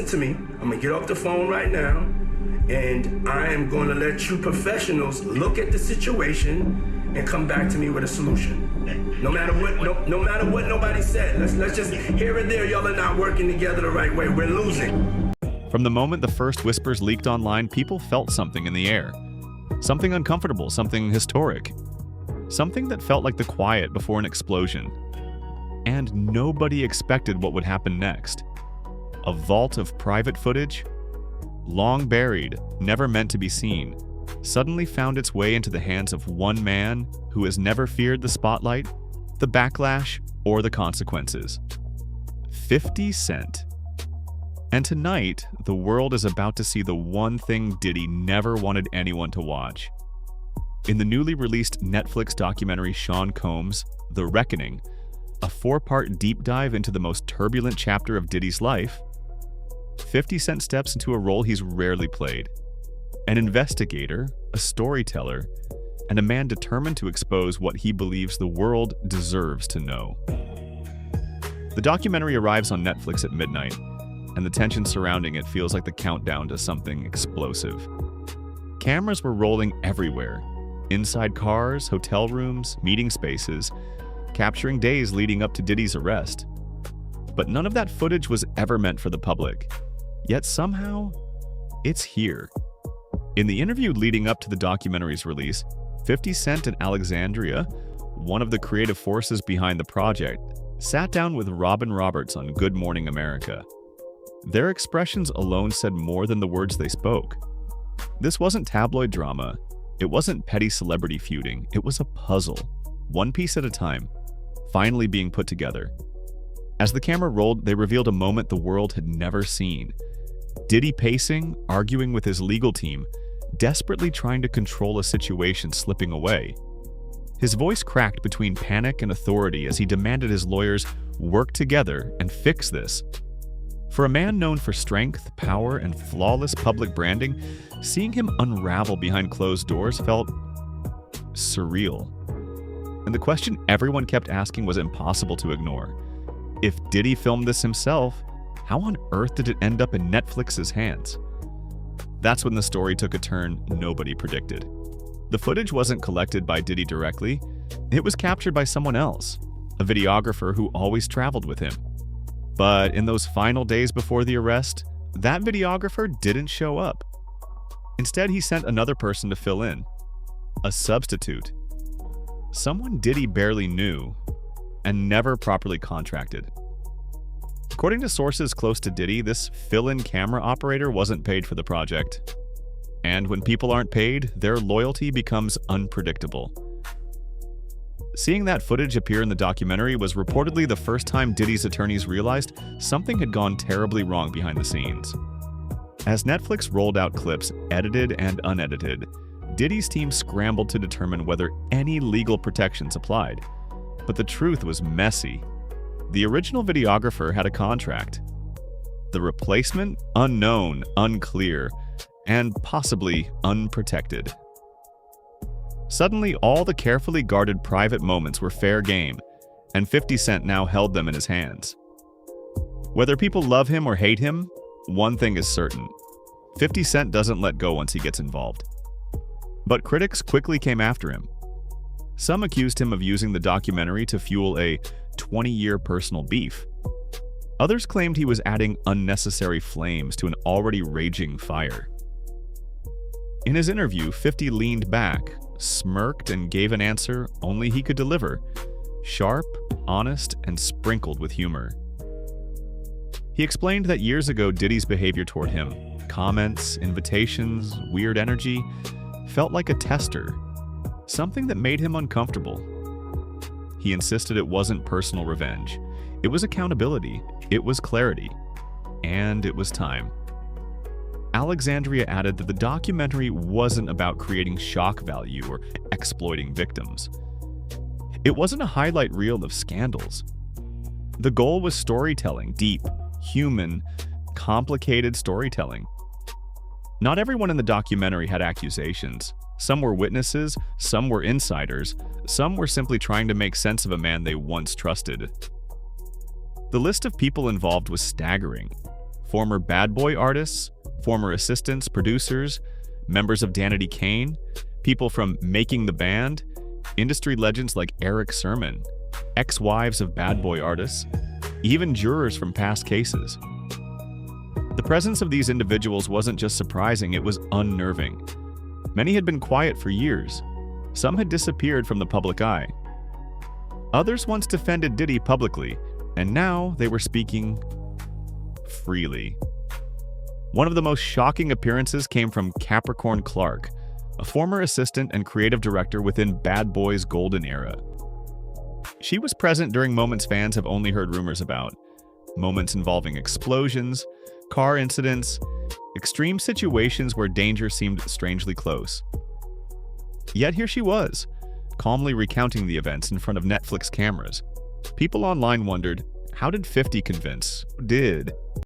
To me, I'm gonna get off the phone right now, and I am going to let you professionals look at the situation and come back to me with a solution. No matter what, no matter what nobody said. Let's just here and there, y'all are not working together the right way. We're losing. From the moment the first whispers leaked online, people felt something in the air. Something uncomfortable, something historic. Something that felt like the quiet before an explosion. And nobody expected what would happen next. A vault of private footage, long buried, never meant to be seen, suddenly found its way into the hands of one man who has never feared the spotlight, the backlash, or the consequences. 50 Cent. And tonight, the world is about to see the one thing Diddy never wanted anyone to watch. In the newly released Netflix documentary Sean Combs' The Reckoning, a 4-part deep dive into the most turbulent chapter of Diddy's life, 50 Cent steps into a role he's rarely played. An investigator, a storyteller, and a man determined to expose what he believes the world deserves to know. The documentary arrives on Netflix at midnight, and the tension surrounding it feels like the countdown to something explosive. Cameras were rolling everywhere, inside cars, hotel rooms, meeting spaces, capturing days leading up to Diddy's arrest. But none of that footage was ever meant for the public. Yet somehow, it's here. In the interview leading up to the documentary's release, 50 Cent and Alexandria, one of the creative forces behind the project, sat down with Robin Roberts on Good Morning America. Their expressions alone said more than the words they spoke. This wasn't tabloid drama. It wasn't petty celebrity feuding. It was a puzzle, one piece at a time, finally being put together. As the camera rolled, they revealed a moment the world had never seen. Diddy pacing, arguing with his legal team, desperately trying to control a situation slipping away. His voice cracked between panic and authority as he demanded his lawyers work together and fix this. For a man known for strength, power, and flawless public branding, seeing him unravel behind closed doors felt surreal. And the question everyone kept asking was impossible to ignore. If Diddy filmed this himself, how on earth did it end up in Netflix's hands? That's when the story took a turn nobody predicted. The footage wasn't collected by Diddy directly. It was captured by someone else, a videographer who always traveled with him. But in those final days before the arrest, that videographer didn't show up. Instead, he sent another person to fill in, a substitute. Someone Diddy barely knew and never properly contracted. According to sources close to Diddy, this fill-in camera operator wasn't paid for the project. And when people aren't paid, their loyalty becomes unpredictable. Seeing that footage appear in the documentary was reportedly the first time Diddy's attorneys realized something had gone terribly wrong behind the scenes. As Netflix rolled out clips, edited and unedited, Diddy's team scrambled to determine whether any legal protections applied. But the truth was messy. The original videographer had a contract. The replacement? Unknown, unclear, and possibly unprotected. Suddenly, all the carefully guarded private moments were fair game, and 50 Cent now held them in his hands. Whether people love him or hate him, one thing is certain. 50 Cent doesn't let go once he gets involved. But critics quickly came after him. Some accused him of using the documentary to fuel a 20-year personal beef. Others claimed he was adding unnecessary flames to an already raging fire. In his interview, 50 leaned back, smirked, and gave an answer only he could deliver, sharp, honest, and sprinkled with humor. He explained that years ago Diddy's behavior toward him, comments, invitations, weird energy, felt like a tester, something that made him uncomfortable. He insisted it wasn't personal revenge. It was accountability, it was clarity, and it was time. Alexandria added that the documentary wasn't about creating shock value or exploiting victims. It wasn't a highlight reel of scandals. The goal was storytelling, deep, human, complicated storytelling. Not everyone in the documentary had accusations. Some were witnesses, some were insiders, some were simply trying to make sense of a man they once trusted. The list of people involved was staggering. former Bad Boy artists, former assistants, producers, members of Danity Kane, people from Making the Band, industry legends like Eric Sermon, ex-wives of Bad Boy artists, even jurors from past cases. The presence of these individuals wasn't just surprising, it was unnerving. Many had been quiet for years. Some had disappeared from the public eye. Others once defended Diddy publicly, and now they were speaking freely. One of the most shocking appearances came from Capricorn Clark, a former assistant and creative director within Bad Boy's golden era. She was present during moments fans have only heard rumors about. Moments involving explosions, car incidents, extreme situations where danger seemed strangely close. Yet here she was, calmly recounting the events in front of Netflix cameras. People online wondered, how did 50 convince? Did